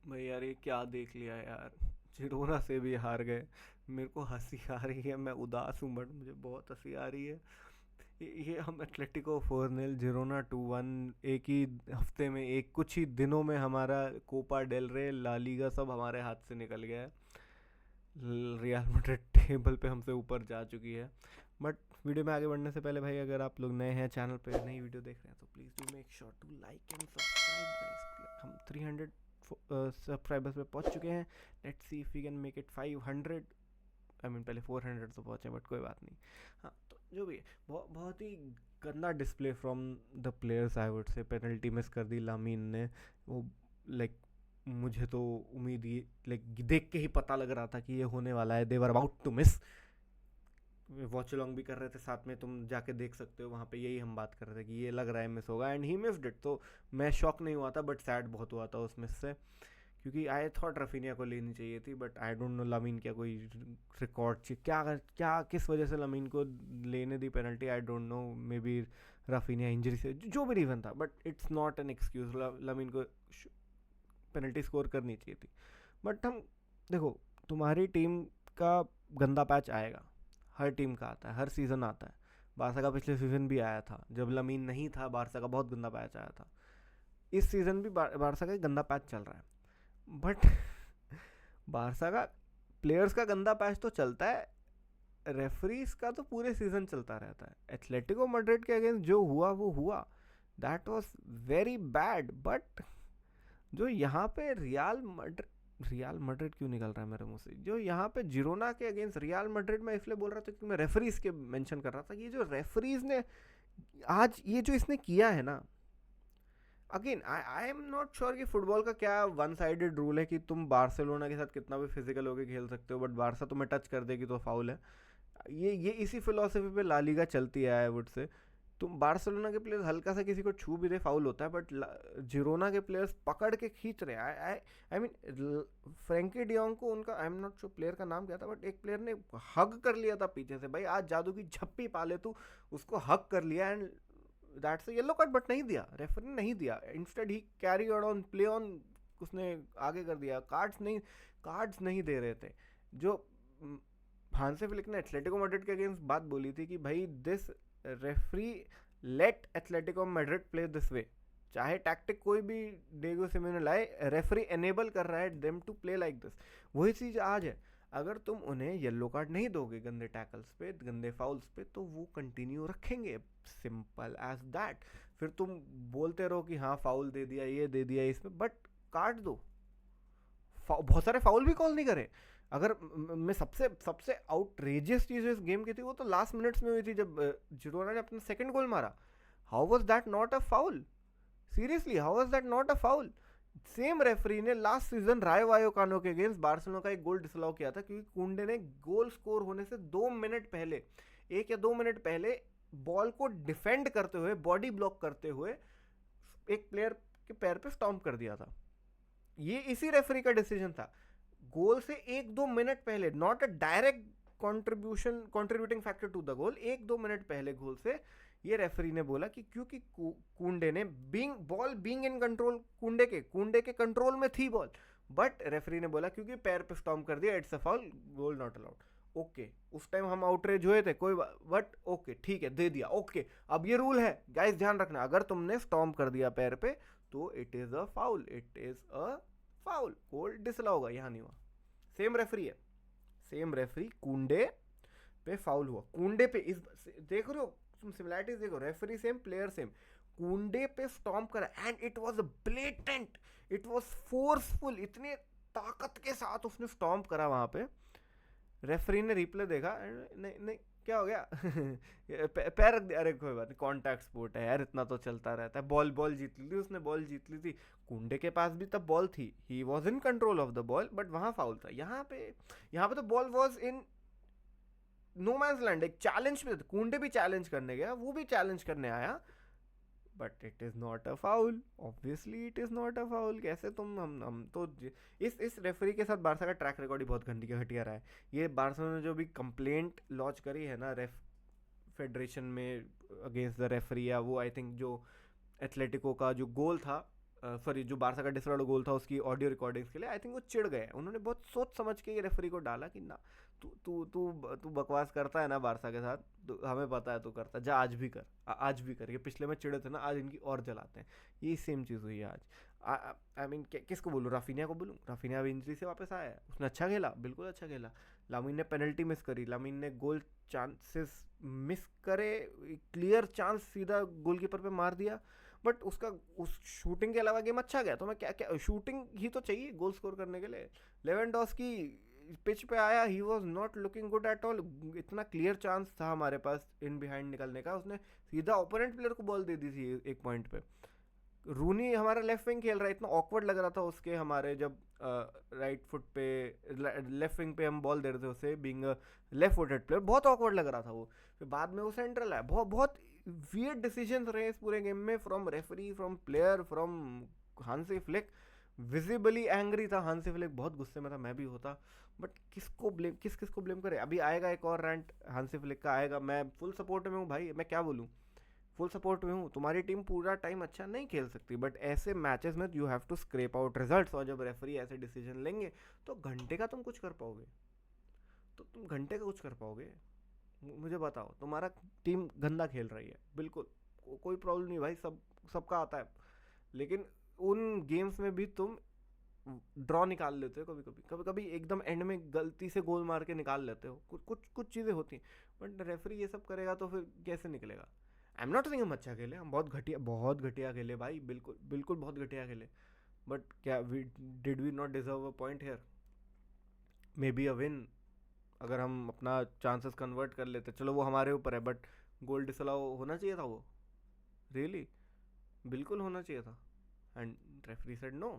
भाई यार ये क्या देख लिया यार। जिरोना से भी हार गए। मेरे को हंसी आ रही है, मैं उदास हूँ बट मुझे बहुत हंसी आ रही है। ये हम एटलेटिको 4-0, जिरोना 2-1। एक ही हफ्ते में, एक कुछ ही दिनों में हमारा कोपा डेल रे, ला लीगा सब हमारे हाथ से निकल गया है। रियल मैड्रिड टेबल पे हमसे ऊपर जा चुकी है। बट वीडियो में आगे बढ़ने से पहले भाई, अगर आप लोग नए हैं चैनल पे, नई वीडियो देख रहे हैं, तो please do make sure to like and subscribe. हम 300 सब्सक्राइबर्स पे पहुंच चुके हैं। Let's see if we can make it 500। I mean पहले 400 तो पहुंचे, बट कोई बात नहीं। हाँ, तो जो भी है, बहुत ही गंदा display from the players, I would say. Penalty miss कर दी लामीन ने। वो लाइक मुझे तो उम्मीद ही, लाइक देख के ही पता लग रहा था कि ये होने वाला है। They were about to miss. Watch along भी कर रहे थे साथ में, तुम जाके देख सकते हो वहाँ पे, यही हम बात कर रहे थे कि ये लग रहा है मिस होगा, एंड ही मिस्ड इट। तो मैं शॉक नहीं हुआ था, बट सैड बहुत हुआ था उस मिस से, क्योंकि आई थॉट रफीनिया को लेनी चाहिए थी। बट आई डोंट नो लामीन क्या कोई रिकॉर्ड क्या क्या किस वजह से लामीन को लेने दी penalty, I don't know. Maybe Raphinha injury से, जो भी रीज़न था, but it's not an excuse. Lamine को पेनल्टी स्कोर करनी चाहिए थी। बट हम देखो, तुम्हारी टीम का गंदा पैच आएगा, हर टीम का आता है, हर सीज़न आता है। बारसा का पिछले सीज़न भी आया था, जब लमीन नहीं था बारसा का बहुत गंदा पैच आया था। इस सीज़न भी बारसा का गंदा पैच चल रहा है। बट बारसा का प्लेयर्स का गंदा पैच तो चलता है, रेफरीज का तो पूरे सीजन चलता रहता है। एथलेटिको मैड्रिड के अगेंस्ट जो हुआ वो हुआ, that was very bad. But जो यहाँ पे रियल मैड्रिड क्यों निकल रहा है मेरे मुंह से, जो यहाँ पे जिरोना के अगेंस्ट रियल मैड्रिड में इसलिए बोल रहा था क्योंकि मैं रेफरीज के मेंशन कर रहा था। ये जो रेफरीज ने आज ये जो इसने किया है ना, again I am not sure कि फुटबॉल का क्या वन साइडेड रूल है कि तुम बार्सिलोना के साथ कितना भी फिजिकल होकर खेल सकते हो, बट बारसा तुम्हें टच कर देगी तो फाउल है। ये इसी फिलोसफी पे ला लीगा चलती है, आई वुड से। तुम बार्सिलोना के प्लेयर्स हल्का सा किसी को छू भी दे फाउल होता है, बट जिरोना के प्लेयर्स पकड़ के खींच रहे हैं। आई मीन फ्रेंकी डियोंग को, उनका I am not sure player का नाम क्या था, बट एक प्लेयर ने हग कर लिया था पीछे से। भाई आज जादू की झप्पी पाले तू, उसको हग कर लिया, and that's yellow card. But नहीं दिया, रेफरी ने नहीं दिया। Instead he carry on, play on, उसने आगे कर दिया। कार्ड्स नहीं दे रहे थे। जो हांसे फ्लिक ने एथलेटिको मैड्रिड के अगेंस्ट बात बोली थी कि भाई this referee let Atletico Madrid play this way. चाहे टैक्टिक कोई भी डेगो सिमेने लाए, रेफरी एनेबल कर रहा है them to play like this. वही चीज़ आज है। अगर तुम उन्हें येलो कार्ड नहीं दोगे गंदे टैकल्स पे, गंदे फाउल्स पे, तो वो कंटिन्यू रखेंगे। Simple as that. फिर तुम बोलते रहो कि हाँ फाउल दे दिया, ये दे दिया इसमें, बट कार्ड दो। बहुत सारे फाउल भी कॉल नहीं करे। अगर मैं सबसे सबसे आउटरेजियस चीज इस गेम की थी, वो तो लास्ट मिनट्स में हुई थी, जब जिरोना ने अपना सेकंड गोल मारा। How was that not a foul? Seriously, how was that not a foul? Same referee ने लास्ट सीजन राय वायोकानो के अगेंस्ट बार्सिलोना का एक गोल डिसअलाउ किया था, क्योंकि कुंडे ने गोल स्कोर होने से 2 मिनट पहले, 1 या 2 मिनट पहले, बॉल को डिफेंड करते हुए, बॉडी ब्लॉक करते हुए, एक प्लेयर के पैर पे स्टॉम्प कर दिया था। ये इसी रेफरी का डिसीजन था। गोल से 1-2 मिनट पहले, not a direct contributing factor to the goal, 1-2 minute पहले गोल से, ये रेफरी ने बोला कि क्योंकि कुंडे ने बीइंग इन कंट्रोल, कुंडे के कंट्रोल में थी बॉल, बट रेफरी ने बोला क्योंकि पैर पे स्टॉम्प कर दिया, it's a foul, goal not allowed. Okay, उस टाइम हम आउटरेज हुए थे, कोई बट ओके ठीक है, दे दिया। ओके, अब ये रूल है गाइस, ध्यान रखना, अगर तुमने स्टॉम्प कर दिया पैर पे तो it is a foul, it is a foul, goal disallow होगा। यहाँ नहीं हुआ। सेम रेफरी है, सेम रेफरी, कुंडे पे फाउल हुआ। कुंडे पे इस देख रहे हो तुम, सिमिलैरिटीज देखो, रेफरी सेम, प्लेयर सेम। कुंडे पे स्टॉम्प करा and it was blatant, it was forceful, इतने ताकत के साथ उसने स्टॉम्प करा वहां पे। रेफरी ने रिप्ले देखा, नहीं नहीं क्या हो गया पैर रख दिया। अरे कोई बात नहीं, कॉन्टैक्ट स्पोर्ट है यार, इतना तो चलता रहता है। बॉल बॉल जीत ली थी उसने, बॉल जीत ली थी। कुंडे के पास भी तब बॉल थी, he was in control of the ball, but वहां फाउल था। यहाँ पे तो ball was in no man's land, एक चैलेंज पे। कुंडे भी चैलेंज करने गया, वो भी चैलेंज करने आया, but it is not a foul. Obviously it is not a foul. कैसे तुम, हम तो इस रेफरी के साथ बारसा का ट्रैक रिकॉर्ड ही बहुत घटिया रहा है। ये बारसा ने जो भी कंप्लेंट लॉन्च करी है ना रेफ फेडरेशन में अगेंस्ट द रेफरी, या वो आई थिंक जो एथलेटिको का जो गोल था, सॉरी जो बारसा का डिसऑर्डर गोल था उसकी ऑडियो रिकॉर्डिंग्स के लिए, आई थिंक वो चिढ़ गए, उन्होंने बहुत सोच समझ के ये रेफरी को डाला कि ना तू तू तू तू बकवास करता है ना बारसा के साथ, तो हमें पता है तू करता, जा आज भी कर, आज भी कर, ये पिछले में चिढ़े थे ना, आज इनकी और जलाते हैं। ये सेम चीज़ हुई है आज। आई मीन किसको बोलूँ, राफिनिया को बोलूँ, राफिनिया अभी इंजरी से वापस आया है, उसने अच्छा खेला, बिल्कुल अच्छा खेला। लामिन ने पेनल्टी मिस करी, लामिन ने गोल चांसेस मिस करे, क्लियर चांस सीधा गोलकीपर पे मार दिया, बट उसका उस शूटिंग के अलावा गेम अच्छा गया, तो मैं क्या क्या शूटिंग ही तो चाहिए गोल स्कोर करने के लिए। लेवेंडोस्की पिच पे आया, he was not looking good at all, इतना क्लियर चांस था हमारे पास इन बिहाइंड निकलने का, उसने सीधा ओपोनेंट प्लेयर को बॉल दे दी थी एक पॉइंट पे। रूनी हमारा लेफ्ट विंग खेल रहा है, इतना ऑकवर्ड लग रहा था उसके, हमारे जब राइट फुट पे लेफ्ट विंग पे हम बॉल दे रहे थे उसे, बीइंग लेफ्ट फुटेड प्लेयर, बहुत ऑकवर्ड लग रहा था वो। फिर बाद में वो सेंट्रल है, बहुत बहुत वियर्ड डिसीजंस रहे इस पूरे गेम में, from referee, from player, from Hansi Flick. Visibly angry था हांसी फ्लिक, बहुत गुस्से में था, मैं भी होता, बट किसको ब्लेम, किसको ब्लेम करे। अभी आएगा एक और रैंट हांसी फ्लिक का आएगा, मैं फुल सपोर्ट में हूँ भाई, मैं क्या बोलूँ, फुल सपोर्ट में हूँ। तुम्हारी टीम पूरा टाइम अच्छा नहीं खेल सकती, बट ऐसे मैचेस में you have to scrape out results, और जब रेफरी ऐसे डिसीजन लेंगे तो घंटे का तुम कुछ कर पाओगे, तो तुम घंटे का कुछ कर पाओगे, मुझे बताओ। तुम्हारा टीम गंदा खेल रही है, बिल्कुल कोई प्रॉब्लम नहीं भाई, सबका आता है, लेकिन उन गेम्स में भी तुम ड्रॉ निकाल लेते हो, कभी कभी कभी कभी एकदम एंड में गलती से गोल मार के निकाल लेते हो, कुछ चीज़ें होती हैं, बट रेफरी ये सब करेगा तो फिर कैसे निकलेगा। आई एम नॉट सेइंग हम अच्छा खेले, हम बहुत घटिया खेले भाई, बिल्कुल बिल्कुल बहुत घटिया खेले, बट क्या we did we not deserve a point here, maybe a win, अगर हम अपना चांसेस कन्वर्ट कर लेते, चलो वो हमारे ऊपर है, बट गोल डिसअलाउ होना चाहिए था वो, रियली बिल्कुल होना चाहिए था, एंड रेफरी सेड नो।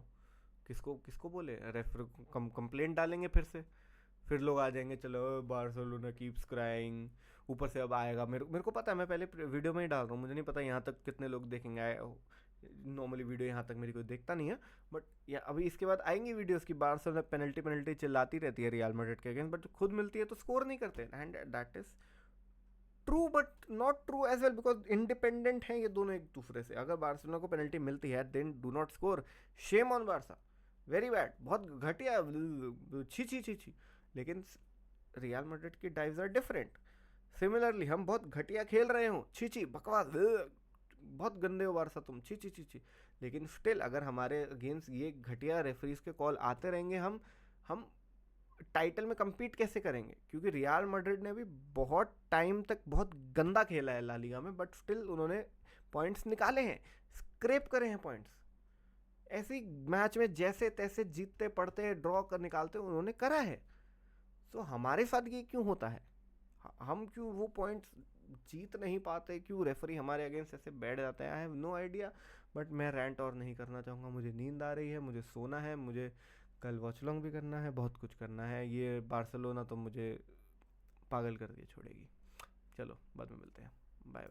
किसको किसको बोले, रेफरी कंप्लेंट डालेंगे फिर लोग आ जाएंगे, चलो बार्सिलोना कीप्स क्राइंग, ऊपर से अब आएगा, मेरे को पता है, मैं पहले वीडियो में ही डाल रहा हूँ, मुझे नहीं पता यहाँ तक कितने लोग देखेंगे, आए नॉर्मली वीडियो यहाँ तक मेरी कोई देखता नहीं है, बट या अभी इसके बाद आएंगी वीडियोस की बार्सिलोना पेनल्टी चिल्लाती रहती है रियल मैड्रिड के अगेंस्ट, बट खुद मिलती है तो स्कोर नहीं करते, and that is true but not true as well, because independent हैं ये दोनों एक दूसरे से। अगर बार्सिलोना को पेनल्टी मिलती है then do not score, shame on Barca, very bad, बहुत घटिया, छी छी छी छी। लेकिन रियल मैड्रिड की डाइव्स आर डिफरेंट, सिमिलरली हम बहुत घटिया खेल रहे हो, छी छी बकवास, बहुत गंदे हो बारसा तुम, छी छी छी छी, लेकिन स्टिल अगर हमारे अगेंस्ट ये घटिया रेफरीज के कॉल आते रहेंगे, हम टाइटल में compete कैसे करेंगे, क्योंकि रियल मैड्रिड ने भी बहुत टाइम तक बहुत गंदा खेला है ला लीगा में, बट स्टिल उन्होंने पॉइंट्स निकाले हैं, स्क्रेप करे हैं पॉइंट्स, ऐसी मैच में जैसे तैसे जीतते पड़ते ड्रॉ कर निकालते उन्होंने करा है। सो हमारे साथ ये क्यों होता है, हम क्यों वो पॉइंट्स जीत नहीं पाते, क्यों रेफरी हमारे अगेंस्ट ऐसे बैठ जाता है, I have no idea. But मैं रैंट और नहीं करना चाहूँगा, मुझे नींद आ रही है, मुझे सोना है, मुझे कल वॉच लॉन्ग भी करना है, बहुत कुछ करना है, ये बार्सिलोना तो मुझे पागल कर दिए छोड़ेगी। चलो बाद में मिलते हैं, बाय बाय।